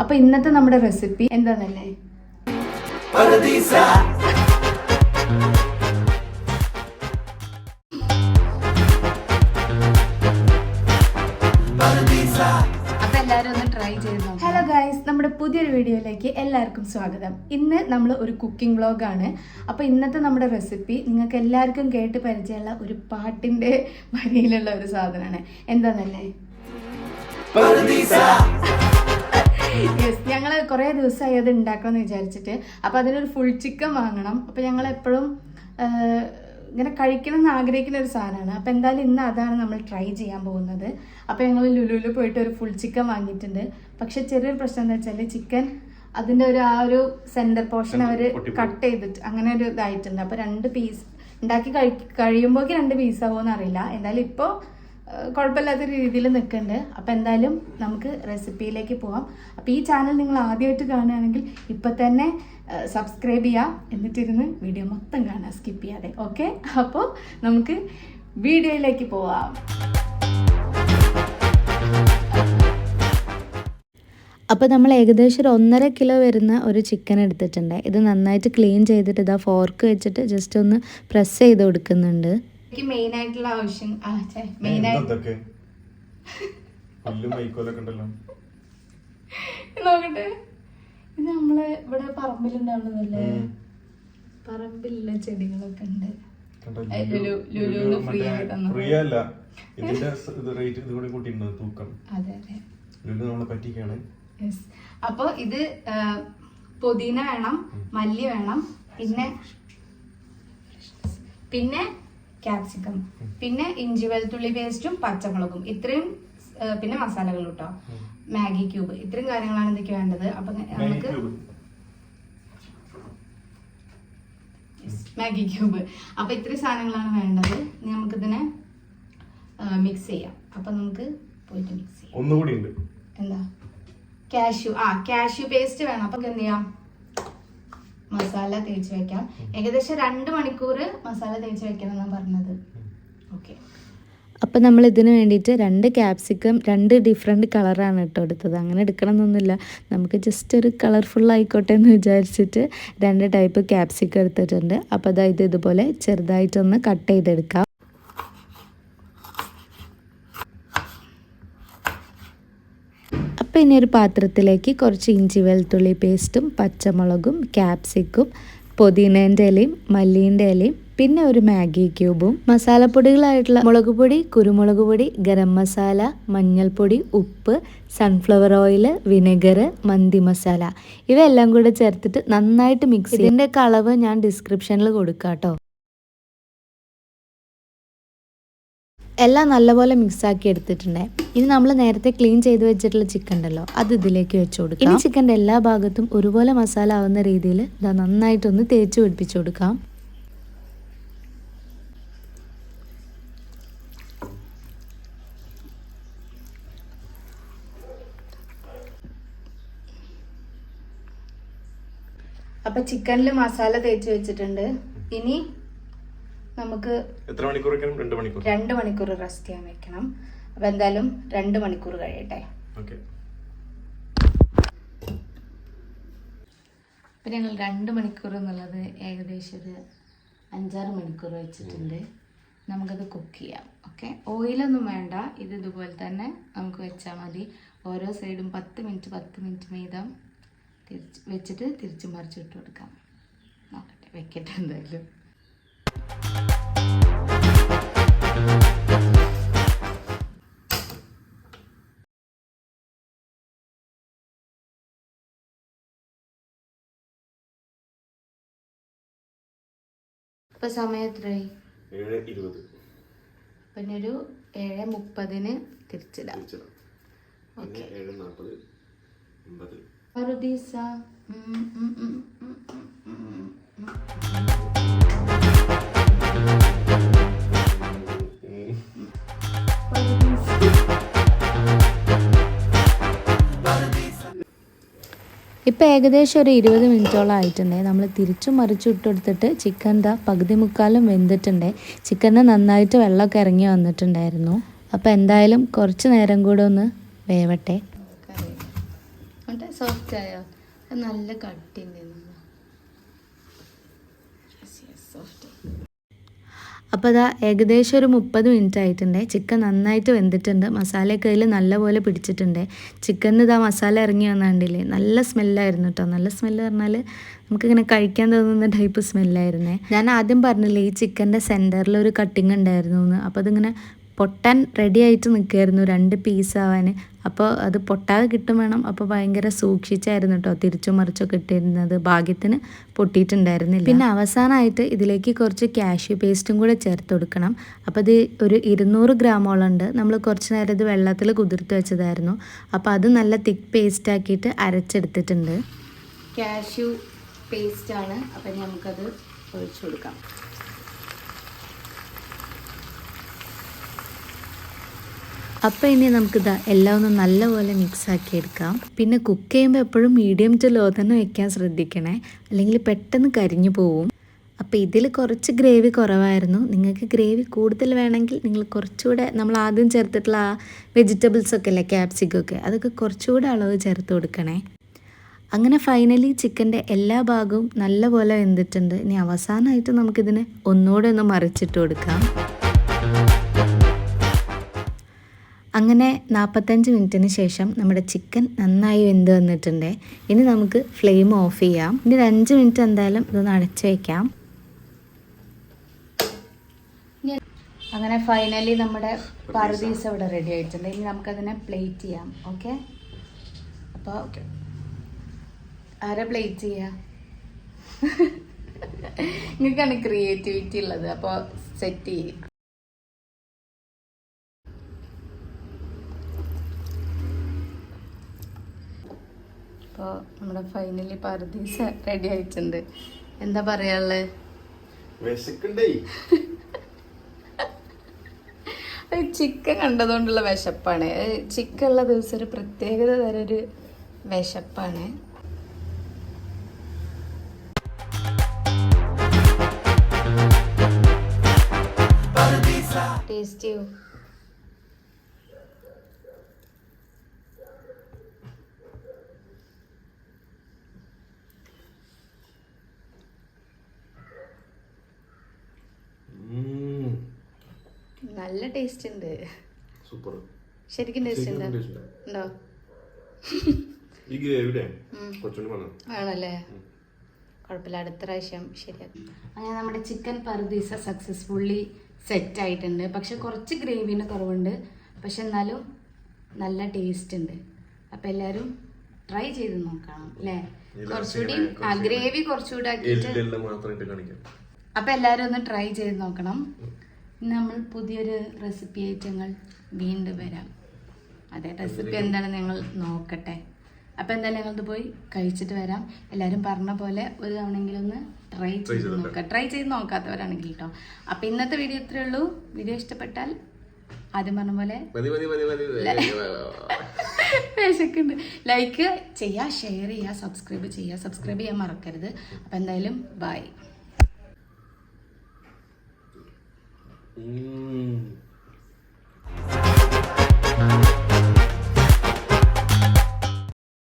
അപ്പോൾ ഇന്നത്തെ നമ്മുടെ റെസിപ്പി എന്താണെന്നല്ലേ? അപ്പോൾ എല്ലാവരും ഒന്ന് ട്രൈ ചെയ്ത് നോക്കാം. ഹലോ ഗൈസ്, നമ്മുടെ പുതിയൊരു വീഡിയോയിലേക്ക് എല്ലാവർക്കും സ്വാഗതം. ഇന്ന് നമ്മൾ ഒരു കുക്കിംഗ് വ്ളോഗാണ്. അപ്പോൾ ഇന്നത്തെ നമ്മുടെ റെസിപ്പി നിങ്ങൾക്ക് എല്ലാവർക്കും കേട്ട് പരിചയമുള്ള ഒരു പാട്ടിൻ്റെ വരിയിലുള്ള ഒരു സാധനമാണ്. എന്താണെന്നല്ലേ? യെസ്, ഞങ്ങൾ കുറേ ദിവസമായി അത് ഉണ്ടാക്കണമെന്ന് വിചാരിച്ചിട്ട്. അപ്പോൾ അതിനൊരു ഫുൾ ചിക്കൻ വാങ്ങണം. അപ്പോൾ ഞങ്ങൾ എപ്പോഴും ഇങ്ങനെ കഴിക്കണം എന്ന് ആഗ്രഹിക്കുന്ന ഒരു സാധനമാണ്. അപ്പോൾ എന്തായാലും ഇന്ന് അതാണ് നമ്മൾ ട്രൈ ചെയ്യാൻ പോകുന്നത്. അപ്പോൾ ഞങ്ങൾ ലുലുവിൽ പോയിട്ട് ഒരു ഫുൾ ചിക്കൻ വാങ്ങിയിട്ടുണ്ട്. പക്ഷെ ചെറിയൊരു പ്രശ്നം എന്താ വെച്ചാൽ ചിക്കൻ അതിൻ്റെ ആ ഒരു സെൻറ്റർ പോർഷൻ അവർ കട്ട് ചെയ്തിട്ട് അങ്ങനെ ഒരു ഇതായിട്ടുണ്ട്. അപ്പോൾ 2 പീസ് ഉണ്ടാക്കി കഴിയുമ്പോഴേക്ക് 2 പീസാവുമെന്ന് അറിയില്ല. എന്തായാലും ഇപ്പോൾ കുഴപ്പമില്ലാത്ത രീതിയിൽ നിൽക്കുന്നുണ്ട്. അപ്പോൾ എന്തായാലും നമുക്ക് റെസിപ്പിയിലേക്ക് പോവാം. അപ്പോൾ ഈ ചാനൽ നിങ്ങൾ ആദ്യമായിട്ട് കാണുകയാണെങ്കിൽ ഇപ്പം തന്നെ സബ്സ്ക്രൈബ് ചെയ്യുക, എന്നിട്ടിരുന്ന് വീഡിയോ മൊത്തം കാണുക, സ്കിപ്പ് ചെയ്യാതെ. ഓക്കെ, അപ്പോൾ നമുക്ക് വീഡിയോയിലേക്ക് പോവാം. അപ്പോൾ നമ്മൾ ഏകദേശം ഒരു 1.5 കിലോ വരുന്ന ഒരു ചിക്കൻ എടുത്തിട്ടുണ്ട്. ഇത് നന്നായിട്ട് ക്ലീൻ ചെയ്തിട്ട് ഇതാ ഫോർക്ക് വെച്ചിട്ട് ജസ്റ്റ് ഒന്ന് പ്രസ് ചെയ്ത് കൊടുക്കുന്നുണ്ട്. എനിക്ക് മെയിൻ ആയിട്ടുള്ള ആവശ്യം നോക്കട്ടെ, ഇത് നമ്മള് ഇവിടെ പറമ്പിലുണ്ടാവുന്നതല്ലേ? പറമ്പിലുള്ള ചെടികളൊക്കെ ഉണ്ട്. അപ്പൊ ഇത് പുതിന വേണം, മല്ലി വേണം, പിന്നെ ക്യാപ്സിക്കം, പിന്നെ ഇഞ്ചി വെളുത്തുള്ളി പേസ്റ്റും പച്ചമുളകും, ഇത്രയും, പിന്നെ മസാലകൾ കേട്ടോ, മാഗി ക്യൂബ്, ഇത്രയും കാര്യങ്ങളാണ് ഇതൊക്കെ വേണ്ടത്. അപ്പൊ നമുക്ക് മാഗി ക്യൂബ്, അപ്പൊ ഇത്രയും സാധനങ്ങളാണ് വേണ്ടത്. നമുക്കിതിനെ മിക്സ് ചെയ്യാം. അപ്പൊ നമുക്ക് പോയിട്ട് മിക്സ് ചെയ്യാം. ഒന്നുകൂടി ഉണ്ട്, എന്താ? കാഷ്യൂ പേസ്റ്റ് വേണം. അപ്പൊ എന്ത് ചെയ്യാം? മസാല തേച്ച് വെക്കാം. ഏകദേശം 2 മണിക്കൂർ മസാല തേച്ച് വെക്കണം എന്നാണ് പറഞ്ഞത്. ഓക്കെ, അപ്പോൾ നമ്മൾ ഇതിന് വേണ്ടിയിട്ട് 2 ക്യാപ്സിക്കം 2 ഡിഫറെൻറ്റ് കളറാണ് കേട്ടോ എടുത്തത്. അങ്ങനെ എടുക്കണം എന്നൊന്നുമില്ല, നമുക്ക് ജസ്റ്റ് ഒരു കളർഫുൾ ആയിക്കോട്ടെ എന്ന് വിചാരിച്ചിട്ട് 2 ടൈപ്പ് ക്യാപ്സിക്കം എടുത്തിട്ടുണ്ട്. അപ്പോൾ അതായത് ഇതുപോലെ ചെറുതായിട്ടൊന്ന് കട്ട് ചെയ്തെടുക്കാം. അപ്പോൾ ഇനി ഒരു പാത്രത്തിലേക്ക് കുറച്ച് ഇഞ്ചി വെളുത്തുള്ളി പേസ്റ്റും പച്ചമുളകും ക്യാപ്സിക്കും പുതിനേൻ്റെ ഇലയും മല്ലീൻ്റെ ഇലയും പിന്നെ ഒരു മാഗി ക്യൂബും മസാലപ്പൊടികളായിട്ടുള്ള മുളക് പൊടി, കുരുമുളക് പൊടി, ഗരം മസാല, മഞ്ഞൾപ്പൊടി, ഉപ്പ്, സൺഫ്ലവർ ഓയിൽ, വിനെഗർ, മന്തി മസാല ഇവയെല്ലാം കൂടെ ചേർത്തിട്ട് നന്നായിട്ട് മിക്സ് ചെയ്യും. ഇതിൻ്റെയൊക്കെ അളവ് ഞാൻ ഡിസ്ക്രിപ്ഷനിൽ കൊടുക്കാം കേട്ടോ. എല്ലാം നല്ലപോലെ മിക്സാക്കി എടുത്തിട്ടുണ്ട്. ഇനി നമ്മൾ നേരത്തെ ക്ലീൻ ചെയ്ത് വെച്ചിട്ടുള്ള ചിക്കൻ ഉണ്ടല്ലോ, അത് ഇതിലേക്ക് വെച്ച് കൊടുക്കാം. ഇനി ചിക്കൻ്റെ എല്ലാ ഭാഗത്തും ഒരുപോലെ മസാല ആവുന്ന രീതിയിൽ ഇതാ നന്നായിട്ടൊന്ന് തേച്ച് പിടിപ്പിച്ചു കൊടുക്കാം. അപ്പൊ ചിക്കനിൽ മസാല തേച്ച് വെച്ചിട്ടുണ്ട്. ഇനി നമുക്ക് എത്ര മണിക്കൂർ വെക്കണം? 2 മണിക്കൂർ. 2 മണിക്കൂർ റെസ്റ്റ് ചെയ്യാൻ വെക്കണം. അപ്പൊ എന്തായാലും 2 മണിക്കൂർ കഴിയട്ടെ. അപ്പൊ ഞങ്ങൾ 2 മണിക്കൂർ എന്നുള്ളത് ഏകദേശം ഒരു 5-6 മണിക്കൂർ വെച്ചിട്ടുണ്ട്. നമുക്കത് കുക്ക് ചെയ്യാം. ഓക്കെ, ഓയിലൊന്നും വേണ്ട, ഇത് ഇതുപോലെ തന്നെ നമുക്ക് വെച്ചാൽ മതി. ഓരോ സൈഡും 10 മിനിറ്റ് വീതം വെച്ചിട്ട് തിരിച്ചു മറിച്ചിട്ട് കൊടുക്കാം. നോക്കട്ടെ, വെക്കട്ടെ എന്തായാലും. ഇപ്പൊ സമയം എത്രയായി? 7:20. പിന്നെ ഒരു 7:30 തിരിച്ചിടാം. ഓക്കെ, 7:40, 50. പറുദീസ. ഇപ്പോൾ ഏകദേശം ഒരു 20 മിനിറ്റോളം ആയിട്ടുണ്ട്. നമ്മൾ തിരിച്ചും മറിച്ചും ഇട്ടെടുത്തിട്ട് ചിക്കൻ പകുതി മുക്കാലും വെന്തിട്ടുണ്ട്. ചിക്കന് നന്നായിട്ട് വെള്ളമൊക്കെ ഇറങ്ങി വന്നിട്ടുണ്ടായിരുന്നു. അപ്പോൾ എന്തായാലും കുറച്ച് നേരം കൂടെ ഒന്ന് വേവട്ടെ. സോഫ്റ്റ് ആയോ? നല്ല കട്ടിൻ്റെ സോഫ്റ്റ്. അപ്പോൾ അതാ ഏകദേശം ഒരു 30 മിനിറ്റ് ആയിട്ടുണ്ട്. ചിക്കൻ നന്നായിട്ട് വെന്തിട്ടുണ്ട്. മസാലയൊക്കെ അതിൽ നല്ലപോലെ പിടിച്ചിട്ടുണ്ട്. ചിക്കനിൽ ഇതാ മസാല ഇറങ്ങി വന്നാണ്ടില്ലേ, നല്ല സ്മെല്ലായിരുന്നു കേട്ടോ. നല്ല സ്മെല്ല് പറഞ്ഞാൽ നമുക്കിങ്ങനെ കഴിക്കാൻ തോന്നുന്ന ടൈപ്പ് സ്മെല്ലായിരുന്നേ. ഞാൻ ആദ്യം പറഞ്ഞില്ലേ ഈ ചിക്കൻ്റെ സെൻറ്ററിൽ ഒരു കട്ടിങ് ഉണ്ടായിരുന്നു എന്ന്. അപ്പോൾ അതിങ്ങനെ പൊട്ടാൻ റെഡി ആയിട്ട് നിൽക്കുമായിരുന്നു 2 പീസാവാൻ. അപ്പോൾ അത് പൊട്ടാതെ കിട്ടും വേണം. അപ്പോൾ ഭയങ്കര സൂക്ഷിച്ചായിരുന്നു കേട്ടോ തിരിച്ചും മറിച്ചൊക്കെ ഇട്ടിരുന്നത്. ഭാഗ്യത്തിന് പൊട്ടിയിട്ടുണ്ടായിരുന്നില്ല. പിന്നെ അവസാനമായിട്ട് ഇതിലേക്ക് കുറച്ച് കാഷ്യൂ പേസ്റ്റും കൂടെ ചേർത്ത് കൊടുക്കണം. അപ്പോൾ ഇത് ഒരു 200 ഗ്രാമോളം ഉണ്ട്. നമ്മൾ കുറച്ച് നേരം ഇത് വെള്ളത്തിൽ കുതിർത്ത് വെച്ചതായിരുന്നു. അപ്പോൾ അത് നല്ല തിക്ക് പേസ്റ്റ് ആക്കിയിട്ട് അരച്ചെടുത്തിട്ടുണ്ട്. കാഷ്യൂ പേസ്റ്റാണ്. അപ്പം നമുക്കത് ഒഴിച്ചു കൊടുക്കാം. അപ്പോൾ ഇനി നമുക്കിതാ എല്ലാം ഒന്ന് നല്ലപോലെ മിക്സാക്കി എടുക്കാം. പിന്നെ കുക്ക് ചെയ്യുമ്പോൾ എപ്പോഴും മീഡിയം ടു ലോ തന്നെ വെക്കാൻ ശ്രദ്ധിക്കണേ, അല്ലെങ്കിൽ പെട്ടെന്ന് കരിഞ്ഞു പോവും. അപ്പോൾ ഇതിൽ കുറച്ച് ഗ്രേവി കുറവായിരുന്നു. നിങ്ങൾക്ക് ഗ്രേവി കൂടുതൽ വേണമെങ്കിൽ നിങ്ങൾ കുറച്ചുകൂടെ നമ്മൾ ആദ്യം ചേർത്തിട്ടുള്ള ആ വെജിറ്റബിൾസൊക്കെ അല്ലേ, ക്യാപ്സിക്കൊക്കെ, അതൊക്കെ കുറച്ചുകൂടെ അളവ് ചേർത്ത് കൊടുക്കണേ. അങ്ങനെ ഫൈനലി ചിക്കൻ്റെ എല്ലാ ഭാഗവും നല്ലപോലെ വെന്തിട്ടുണ്ട്. ഇനി അവസാനമായിട്ട് നമുക്കിതിനെ ഒന്നുകൂടെ ഒന്ന് മറിച്ചിട്ട് കൊടുക്കാം. അങ്ങനെ 45 മിനിറ്റിന് ശേഷം നമ്മുടെ ചിക്കൻ നന്നായി വെന്ത് വന്നിട്ടുണ്ട്. ഇനി നമുക്ക് ഫ്ലെയിം ഓഫ് ചെയ്യാം. ഇനി ഒരു 5 മിനിറ്റ് എന്തായാലും ഇതൊന്ന് അടച്ചു വയ്ക്കാം. അങ്ങനെ ഫൈനലി നമ്മുടെ പറുദീസ ഇവിടെ റെഡി ആയിട്ടുണ്ട്. ഇനി നമുക്കതിനെ പ്ലേറ്റ് ചെയ്യാം. ഓക്കെ, അപ്പോൾ ആരാ പ്ലേറ്റ് ചെയ്യുക? നിങ്ങൾക്കാണ് ക്രിയേറ്റിവിറ്റി ഉള്ളത്. അപ്പോൾ സെറ്റ് ചെയ്യും. അപ്പോൾ നമ്മുടെ ഫൈനലി പറുദീസ റെഡി ആയിട്ടുണ്ട്. എന്താ പറയാനുള്ളത്? ചിക്കൻ കണ്ടതുകൊണ്ടുള്ള വിശപ്പാണ്. ചിക്കൻ ഉള്ള ദിവസം ഒരു പ്രത്യേകത തരം ഒരു വിശപ്പാണ്. ടേസ്റ്റ് ചെയ്യൂ. നല്ല ടേസ്റ്റ് ഉണ്ട്. സൂപ്പർ. ശരിക്കും ടേസ്റ്റ് ഉണ്ടോ? ആണല്ലേ, കുഴപ്പമില്ല, അടുത്ത പ്രാവശ്യം ശരിയാക്കും. അങ്ങനെ നമ്മുടെ ചിക്കൻ പറുദീസ സക്സസ്ഫുള്ളി സെറ്റ് ആയിട്ടുണ്ട്. പക്ഷെ കുറച്ച് ഗ്രേവിന് കുറവുണ്ട്, പക്ഷെ എന്നാലും നല്ല ടേസ്റ്റ് ഉണ്ട്. അപ്പം എല്ലാവരും ട്രൈ ചെയ്ത് നോക്കണം അല്ലേ? കുറച്ചുകൂടി ഗ്രേവി കുറച്ചുകൂടി ആക്കിയിട്ട് അപ്പം എല്ലാവരും ഒന്ന് ട്രൈ ചെയ്ത് നോക്കണം. നമ്മൾ പുതിയൊരു റെസിപ്പി ഐറ്റങ്ങൾ വീണ്ടും വരാം. അതെ, റെസിപ്പി എന്താണെന്ന് ഞങ്ങൾ നോക്കട്ടെ. അപ്പം എന്തായാലും ഞങ്ങളത് പോയി കഴിച്ചിട്ട് വരാം. എല്ലാവരും പറഞ്ഞ പോലെ ഒരു തവണയെങ്കിലും ഒന്ന് ട്രൈ ചെയ്ത് നോക്കാം. ട്രൈ ചെയ്ത് നോക്കാത്തവരാണെങ്കിൽ കേട്ടോ. അപ്പം ഇന്നത്തെ വീഡിയോ ഇത്രയേ ഉള്ളൂ. വീഡിയോ ഇഷ്ടപ്പെട്ടാൽ ആദ്യം പറഞ്ഞ പോലെ വിശക്കുണ്ട്, ലൈക്ക് ചെയ്യുക, ഷെയർ ചെയ്യുക, സബ്സ്ക്രൈബ് ചെയ്യുക. സബ്സ്ക്രൈബ് ചെയ്യാൻ മറക്കരുത്. അപ്പം എന്തായാലും ബൈ.